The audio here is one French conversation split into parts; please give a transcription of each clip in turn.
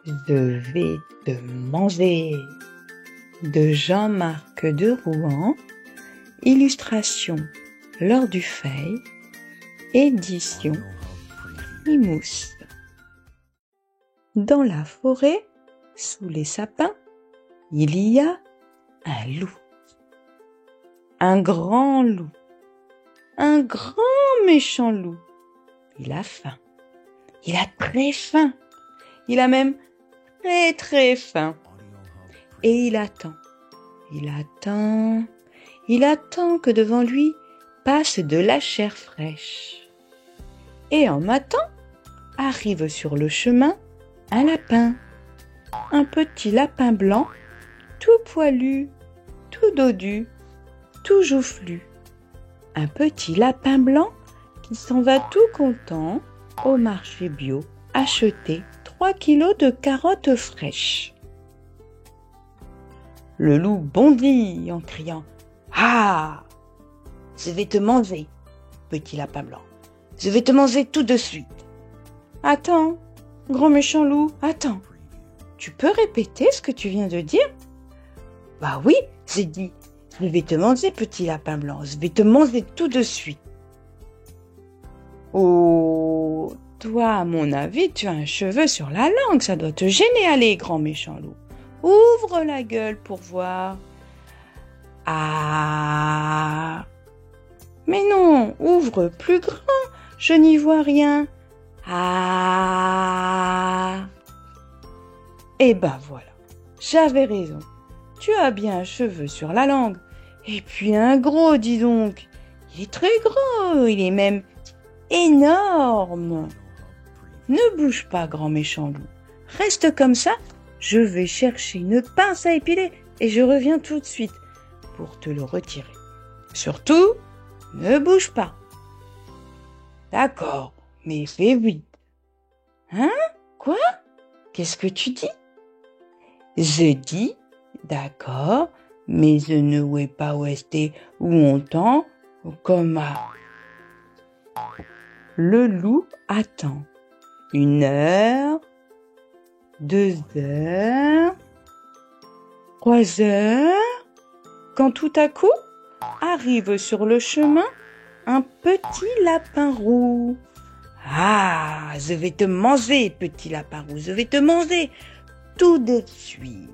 Je vais te manger de Jean-Marc de Rouen, illustration Laure Dufeil, édition Imous. Dans la forêt, sous les sapins, il y a un loup. Un grand loup. Un grand méchant loup. Il a faim. Il a très faim. Il a même très très faim. Et il attend. Il attend. Il attend que devant lui passe de la chair fraîche. Et en matin, arrive sur le chemin un lapin. Un petit lapin blanc, tout poilu, tout dodu, tout joufflu. Un petit lapin blanc qui s'en va tout content au marché bio acheter 3 kilos de carottes fraîches. Le loup bondit en criant « Ah, je vais te manger, petit lapin blanc. Je vais te manger tout de suite. »« Attends, grand méchant loup, attends. Tu peux répéter ce que tu viens de dire ?»« Bah oui, j'ai dit. Je vais te manger, petit lapin blanc. Je vais te manger tout de suite. » Oh, toi, à mon avis, tu as un cheveu sur la langue. Ça doit te gêner. Allez, grand méchant loup. Ouvre la gueule pour voir. Ah! Mais non, ouvre plus grand. Je n'y vois rien. Ah! Eh ben voilà, j'avais raison. Tu as bien un cheveu sur la langue. Et puis un gros, dis donc. Il est très gros, il est même énorme. Ne bouge pas, grand méchant loup. Reste comme ça, je vais chercher une pince à épiler et je reviens tout de suite pour te le retirer. Surtout, ne bouge pas. D'accord, mais fais vite. Hein? Quoi? Qu'est-ce que tu dis? Je dis, d'accord, mais je ne vais pas rester longtemps comme à... Le loup attend 1 heure, 2 heures, 3 heures, quand tout à coup arrive sur le chemin un petit lapin roux. Ah, je vais te manger, petit lapin roux, je vais te manger tout de suite.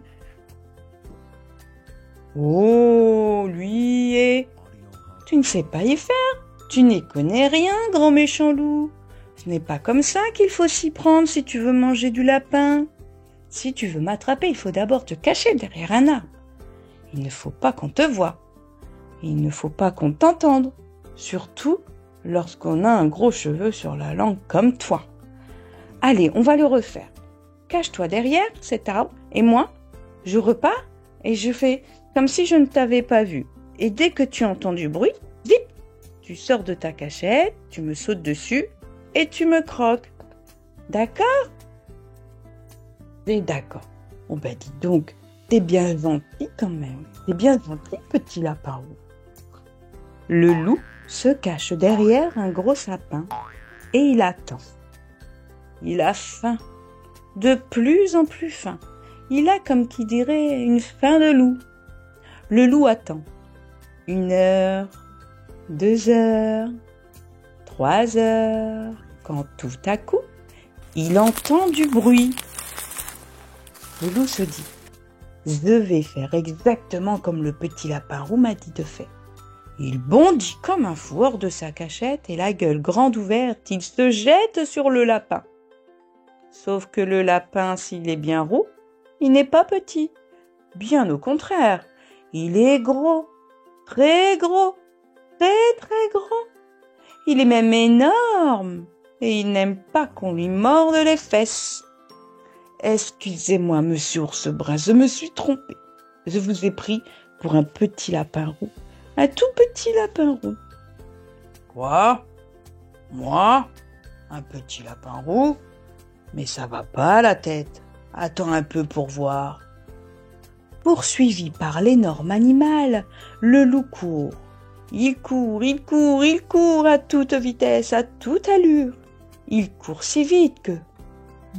Oh, lui est... Tu ne sais pas y faire, tu n'y connais rien, grand méchant loup. Ce n'est pas comme ça qu'il faut s'y prendre si tu veux manger du lapin. Si tu veux m'attraper, il faut d'abord te cacher derrière un arbre. Il ne faut pas qu'on te voie. Il ne faut pas qu'on t'entende, surtout lorsqu'on a un gros cheveu sur la langue comme toi. Allez, on va le refaire. Cache-toi derrière cet arbre et moi, je repars et je fais comme si je ne t'avais pas vu. Et dès que tu entends du bruit, zip, tu sors de ta cachette, tu me sautes dessus et tu me croques. D'accord? Et d'accord. Oh ben dis donc, t'es bien gentil quand même. T'es bien gentil, petit lapin roux. Le loup se cache derrière un gros sapin et il attend. Il a faim, de plus en plus faim. Il a, comme qui dirait, une faim de loup. Le loup attend 1 heure, 2 heures, 3 heures, quand tout à coup, il entend du bruit. Le loup se dit, je vais faire exactement comme le petit lapin roux m'a dit de faire. Il bondit comme un fou hors de sa cachette et la gueule grande ouverte, il se jette sur le lapin. Sauf que le lapin, s'il est bien roux, il n'est pas petit. Bien au contraire, il est gros, très gros, très très gros. Il est même énorme et il n'aime pas qu'on lui morde les fesses. Excusez-moi, monsieur Ours-Brun, je me suis trompé. Je vous ai pris pour un petit lapin roux. Un tout petit lapin roux. Quoi? Moi? Un petit lapin roux? Mais ça va pas la tête. Attends un peu pour voir. Poursuivi par l'énorme animal, le loup court. Il court, il court, il court à toute vitesse, à toute allure. Il court si vite que...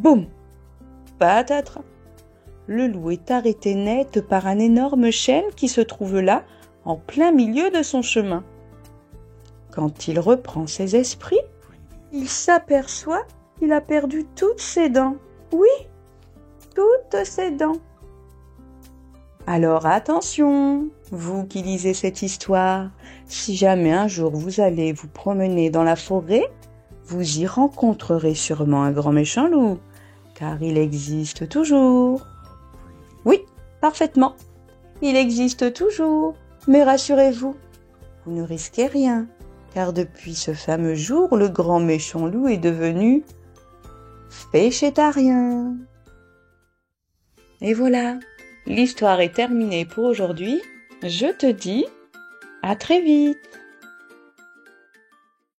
Boum! patatras. Le loup est arrêté net par un énorme chêne qui se trouve là, en plein milieu de son chemin. Quand il reprend ses esprits, il s'aperçoit qu'il a perdu toutes ses dents. Oui, toutes ses dents. Alors attention, vous qui lisez cette histoire, si jamais un jour vous allez vous promener dans la forêt, vous y rencontrerez sûrement un grand méchant loup, car il existe toujours. Oui, parfaitement, il existe toujours, mais rassurez-vous, vous ne risquez rien, car depuis ce fameux jour, le grand méchant loup est devenu végétarien. Et voilà, l'histoire est terminée pour aujourd'hui. Je te dis à très vite.